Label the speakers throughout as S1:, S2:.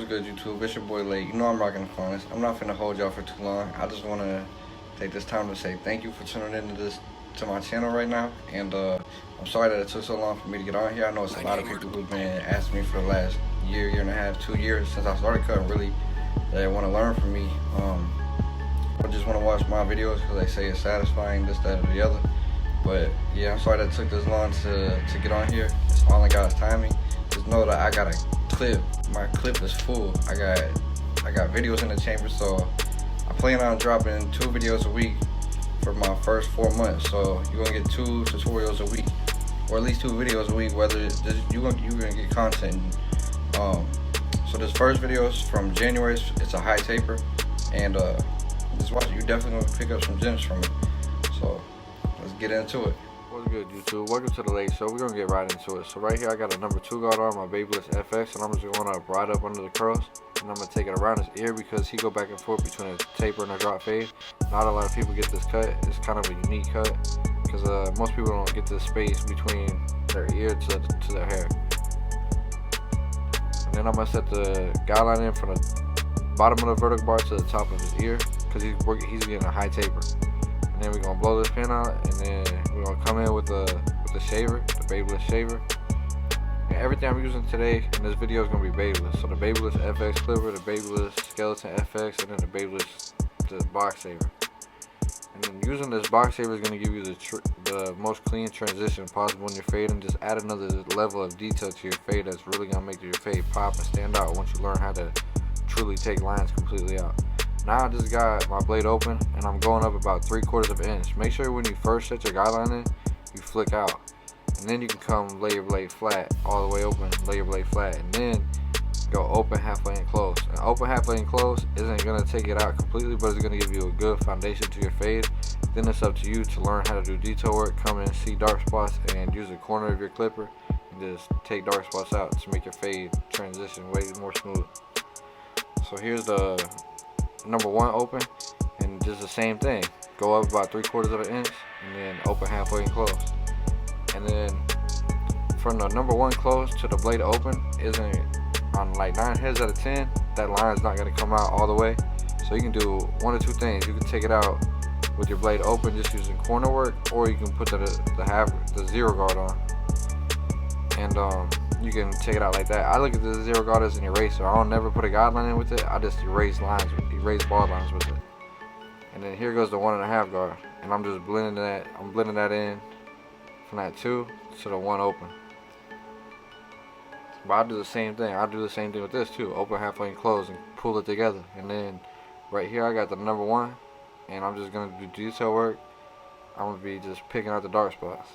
S1: What's good, YouTube? It's your boy Late. You know I'm rocking the finest. I'm not finna hold y'all for too long. I just want to take this time to say thank you for tuning into my channel right now. And I'm sorry that it took so long for me to get on here. I know it's a lot of people who've been asking me for the last year and a half, 2 years since I started cutting, really, that want to learn from me. I just want to watch my videos because they say it's satisfying, this, that, or the other. But yeah, I'm sorry that it took this long to get on here. It's all in God's timing. Just know that I got a clip. My clip is full. I got videos in the chamber, so I plan on dropping 2 videos a week for my first 4 months. So you're gonna get 2 tutorials a week, or at least 2 videos a week. Whether you're gonna get content. So this first video is from January. It's a high taper, and just watch it. You definitely gonna pick up some gems from it. So let's get into it.
S2: What's good, YouTube? Welcome to the Late Show. We're gonna get right into it. So right here I got a number 2 guard on my Babyliss FX, and I'm just gonna ride up under the curls, and I'm gonna take it around his ear because he go back and forth between a taper and a drop fade. Not a lot of people get this cut. It's kind of a unique cut because most people don't get this space between their ear to their hair. And then I'm gonna set the guideline in from the bottom of the vertical bar to the top of his ear because he's getting a high taper. And then we're gonna blow this pin out, and then we're gonna come in with the shaver, the Babyliss Shaver. And everything I'm using today in this video is gonna be Babyliss. So the Babyliss FX Clipper, the Babyliss Skeleton FX, and then the Babyliss box shaver. And then using this box shaver is gonna give you the most clean transition possible in your fade, and just add another level of detail to your fade that's really gonna make your fade pop and stand out once you learn how to truly take lines completely out. Now I just got my blade open, and I'm going up about 3/4 of an inch. Make sure when you first set your guideline in, you flick out, and then you can come lay your blade flat, all the way open, lay your blade flat, and then go open, halfway, and close. And open, halfway, and close isn't gonna take it out completely, but it's gonna give you a good foundation to your fade. Then it's up to you to learn how to do detail work, come in, see dark spots, and use the corner of your clipper and just take dark spots out to make your fade transition way more smooth. So here's the number 1 open, and just the same thing. Go up about 3/4 of an inch, and then open, halfway, and close. And then from the number 1 close to the blade open isn't on like 9 heads out of 10. That line is not going to come out all the way. So you can do 1 or 2 things. You can take it out with your blade open, just using corner work, or you can put the 0 guard on, and you can take it out like that. I look at the 0 guard as an eraser. I don't never put a guideline in with it. I just erase ball lines with it. And then here goes the 1.5 guard, and I'm just blending that. I'm blending that in from that 2 to the 1 open. But I do the same thing. I do the same thing with this too. Open, halfway, and close, and pull it together. And then right here I got the number 1, and I'm just gonna do detail work. I'm gonna be just picking out the dark spots.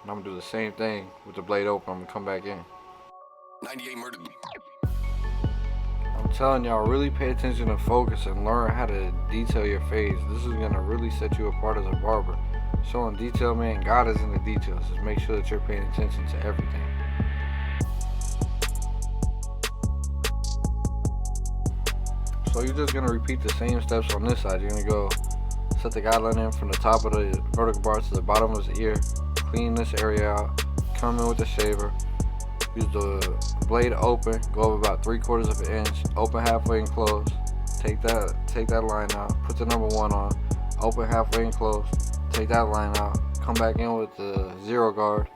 S2: And I'm gonna do the same thing with the blade open. I'm gonna come back in. 98 murder. I'm telling y'all, really pay attention and focus and learn how to detail your fades. This is gonna really set you apart as a barber. Showing detail, man, God is in the details. Just make sure that you're paying attention to everything. So you're just gonna repeat the same steps on this side. You're gonna go set the guideline in from the top of the vertical bar to the bottom of his ear. Clean this area out. Come in with the shaver. Use the blade open. Go up about 3/4 of an inch. Open, halfway, and close. Take that line out. Put the number 1 on. Open, halfway, and close. Take that line out. Come back in with the 0 guard.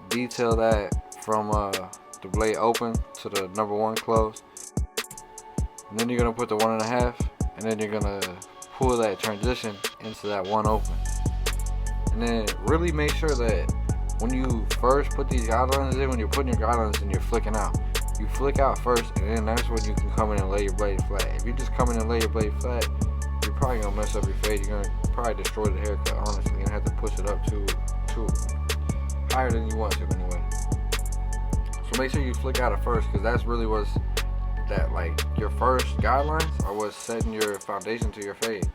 S2: Detail that from the blade open to the number 1 close. And then you're gonna put the 1.5, and then you're gonna pull that transition into that 1 open. And then really make sure that when you first put these guidelines in, when you're putting your guidelines in, you're flicking out. You flick out first, and then that's when you can come in and lay your blade flat. If you just come in and lay your blade flat, you're probably gonna mess up your fade. You're gonna probably destroy the haircut. Honestly, you're gonna have to push it up too higher than you want to anyway. So make sure you flick out at first, because that's really what's that, like, your first guidelines are what's setting your foundation to your fade.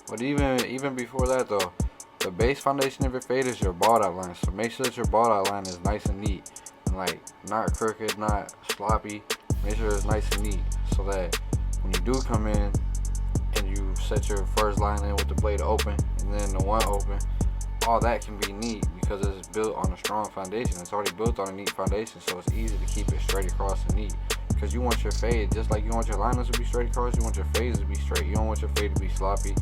S2: But even before that though, the base foundation of your fade is your bald outline. So make sure that your bald outline is nice and neat, and like not crooked, not sloppy. Make sure it's nice and neat, so that when you do come in and you set your first line in with the blade open and then the 1 open, all that can be neat because it's built on a strong foundation. It's already built on a neat foundation, so it's easy to keep it straight across and neat. because you want your fade, just like you want your liners to be straight across, you want your fades to be straight. You don't want your fade to be sloppy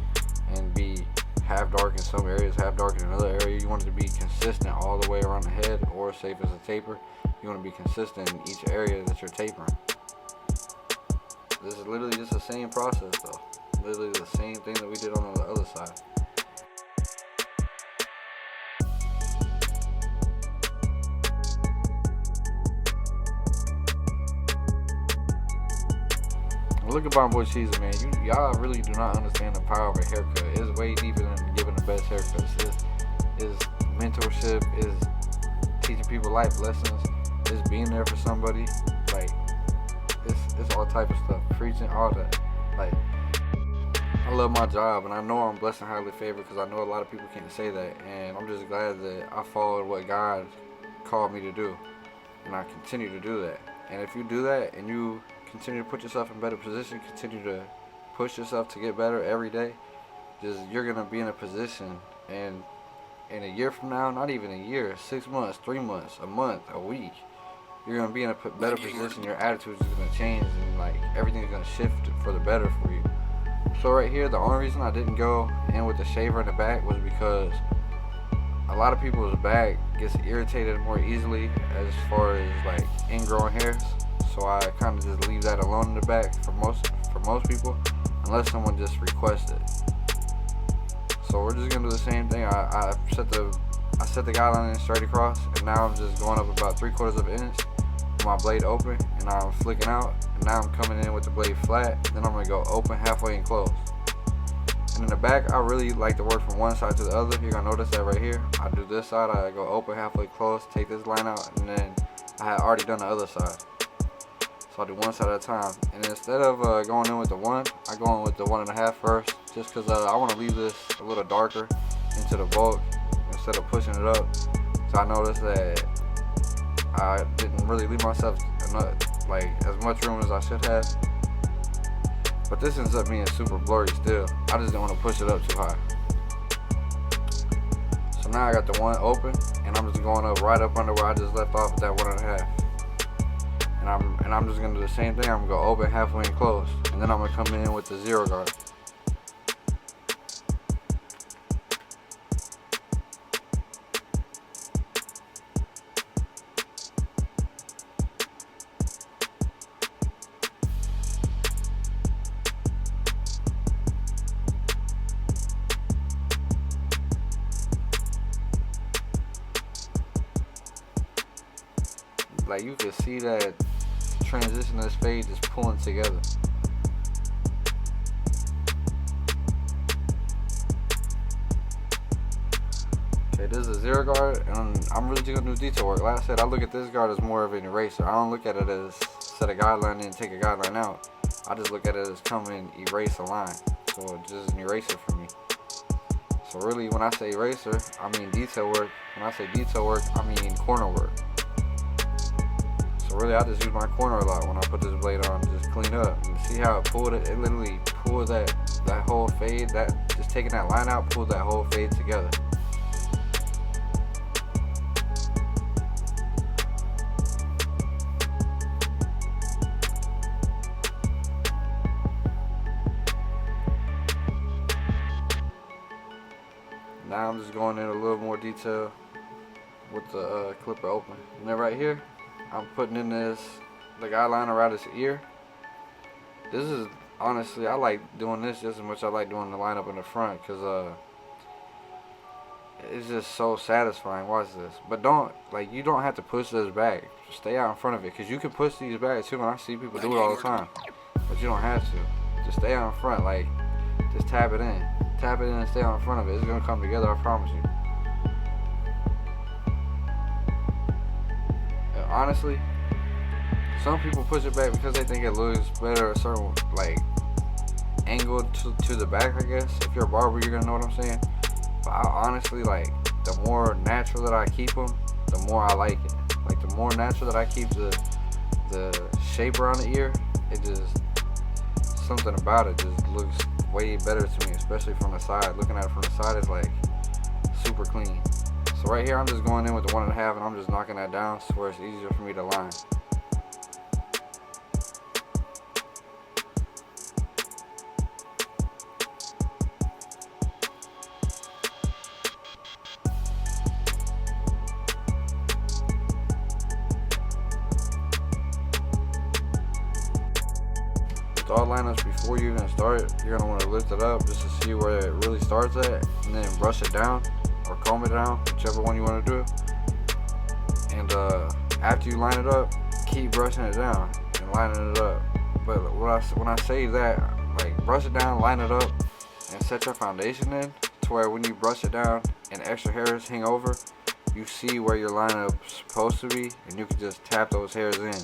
S2: and be half dark in some areas, half dark in another area. You want it to be consistent all the way around the head, or safe as a taper. You want to be consistent in each area that you're tapering. This is literally just the same process though. Literally the same thing that we did on the other side. Look at my boy Cheezy, man. Y'all really do not understand the power of a haircut. It's way deeper than giving the best haircuts. It's mentorship, is teaching people life lessons, it's being there for somebody. Like, it's all type of stuff. Preaching, all that. Like, I love my job, and I know I'm blessed and highly favored because I know a lot of people can't say that. And I'm just glad that I followed what God called me to do, and I continue to do that. And if you do that and you continue to put yourself in a better position, continue to push yourself to get better every day, you're gonna be in a position, and in a year from now, not even a year, 6 months, 3 months, a month, a week, you're gonna be in a better position. Your attitude is gonna change, and like everything's gonna shift for the better for you. So right here, the only reason I didn't go in with the shaver in the back was because a lot of people's back gets irritated more easily as far as like ingrown hairs. So I kind of just leave that alone in the back for most people, unless someone just requests it. So we're just gonna do the same thing. I set the guideline in straight across, and now I'm just going up about 3/4 of an inch with my blade open, and I'm flicking out. And now I'm coming in with the blade flat. Then I'm gonna go open, halfway, and close. And in the back, I really like to work from one side to the other. You're gonna notice that right here. I do this side, I go open, halfway, close, take this line out, and then I had already done the other side. So I do one side at a time. And instead of going in with the 1, I go in with the 1.5 first, just because I want to leave this a little darker into the bulk instead of pushing it up. So I noticed that I didn't really leave myself like as much room as I should have. But this ends up being super blurry still. I just didn't want to push it up too high. So now I got the 1 open, and I'm just going up right up under where I just left off at that 1.5. And I'm just gonna do the same thing. I'm gonna go open, halfway, and close, and then I'm gonna come in with the 0 guard. Like, you can see that transition of this fade just pulling together. Okay, this is a 0 guard, and I'm really just gonna do detail work. Like I said, I look at this guard as more of an eraser. I don't look at it as set a guideline and take a guideline out. I just look at it as come and erase a line. So it's just an eraser for me. So really, when I say eraser, I mean detail work. When I say detail work, I mean corner work. So really, I just use my corner a lot when I put this blade on, just clean up. And see how it pulled it? It literally pulled that whole fade, just taking that line out, pulled that whole fade together. Now I'm just going in a little more detail with the clipper open. And then right here, I'm putting in the guideline around his ear. This is, honestly, I like doing this just as much as I like doing the line up in the front, because it's just so satisfying. Watch this. But you don't have to push this back. Just stay out in front of it, because you can push these back too, and I see people do it all the time. But you don't have to. Just stay out in front, like, just tap it in. Tap it in and stay out in front of it. It's going to come together, I promise you. Honestly, some people push it back because they think it looks better a certain like angle to the back, I guess. If you're a barber, you're gonna know what I'm saying. But I honestly, like, the more natural that I keep them, the more I like it. Like, the more natural that I keep the shape around the ear, it just, something about it just looks way better to me, especially from the side. Looking at it from the side is like super clean. So right here, I'm just going in with the 1.5, and I'm just knocking that down so where it's easier for me to line. all lineups before you even start, you're gonna want to lift it up just to see where it really starts at, and then brush it down or comb it down, whichever one you want to do. And after you line it up, keep brushing it down and lining it up. But when I say that, like, brush it down, line it up, and set your foundation in to where when you brush it down and extra hairs hang over, you see where your lineup's supposed to be, and you can just tap those hairs in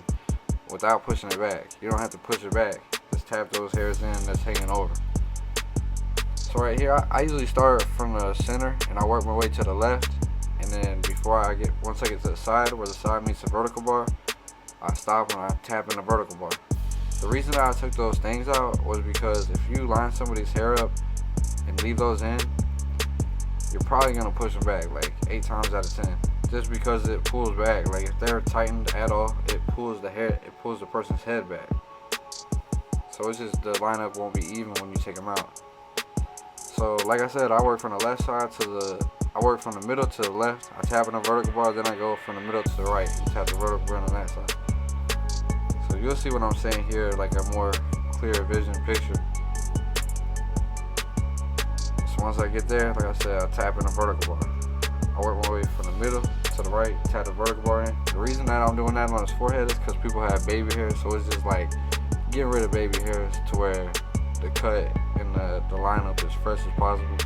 S2: without pushing it back. You don't have to push it back. Just tap those hairs in that's hanging over. So right here, I usually start from the center and I work my way to the left, and then once I get to the side where the side meets the vertical bar, I stop and I tap in the vertical bar. The reason that I took those things out was because if you line somebody's hair up and leave those in, you're probably gonna push them back like 8 times out of 10, just because it pulls back. Like, if they're tightened at all, it pulls the person's head back. So it's just, the lineup won't be even when you take them out. So like I said, I work from the left side I work from the middle to the left. I tap in the vertical bar, then I go from the middle to the right and tap the vertical bar on that side. So you'll see what I'm saying here, like a more clear vision picture. So once I get there, like I said, I tap in the vertical bar. I work my way from the middle to the right, tap the vertical bar in. The reason that I'm doing that on his forehead is because people have baby hair, so it's just like getting rid of baby hairs to where the cut and the lineup is fresh as possible,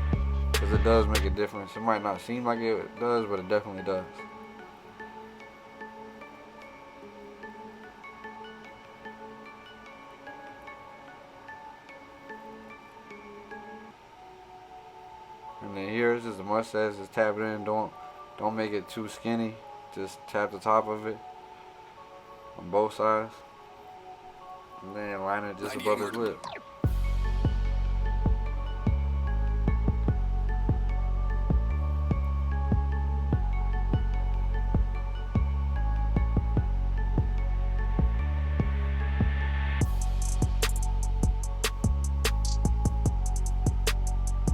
S2: because it does make a difference. It might not seem like it does, but it definitely does. And then here is just a mustache, just tap it in. Don't make it too skinny. Just tap the top of it on both sides, and then line it just above his lip.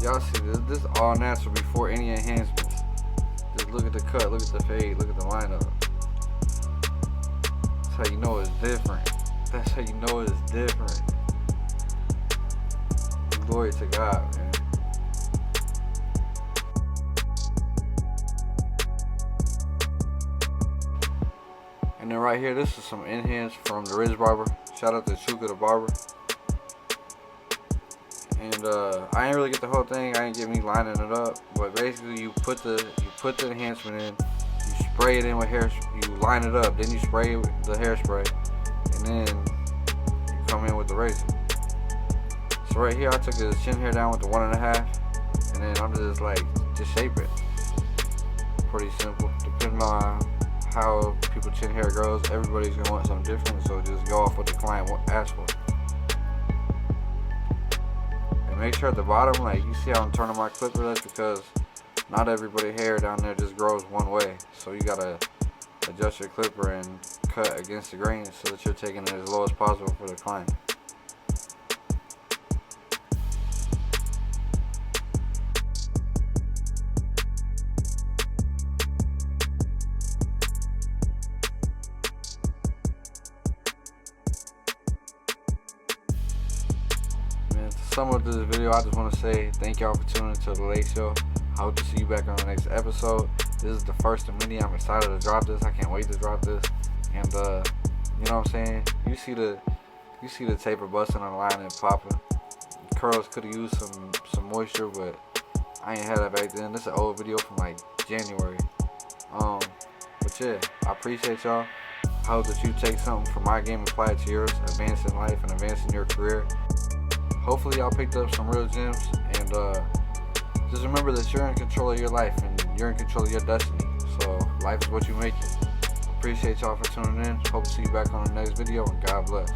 S2: Y'all see this is all natural before any enhancements. Just look at the cut, look at the fade, look at the lineup. That's how you know it's different. That's how you know it's different. Glory to God, man. And then right here, this is some enhance from the Ridge Barber. Shout out to Chuka the Barber. And I ain't really get the whole thing. I ain't get me lining it up, but basically you put the enhancement in, you spray it in with hair, you line it up, then you spray it with the hairspray, and then you come in with the razor. So right here, I took his chin hair down with the 1.5, and then I'm just shape it. Pretty simple. Depending on how people's chin hair grows, everybody's gonna want something different. So just go off what the client asks for. Make sure at the bottom, like you see how I'm turning my clipper, that's because not everybody hair down there just grows one way. So you gotta adjust your clipper and cut against the grain so that you're taking it as low as possible for the client. To sum up this video, I just want to say thank y'all for tuning into the Lake Show. I hope to see you back on the next episode. This is the first of many. I'm excited to drop this. I can't wait to drop this. And you know what I'm saying? You see the taper busting on the line and popping. Curls could have used some moisture, but I ain't had that back then. This is an old video from like January. But yeah, I appreciate y'all. I hope that you take something from my game and apply it to yours, advance in life and advance in your career. Hopefully y'all picked up some real gems, and just remember that you're in control of your life and you're in control of your destiny. So life is what you make it. Appreciate y'all for tuning in. Hope to see you back on the next video, and God bless.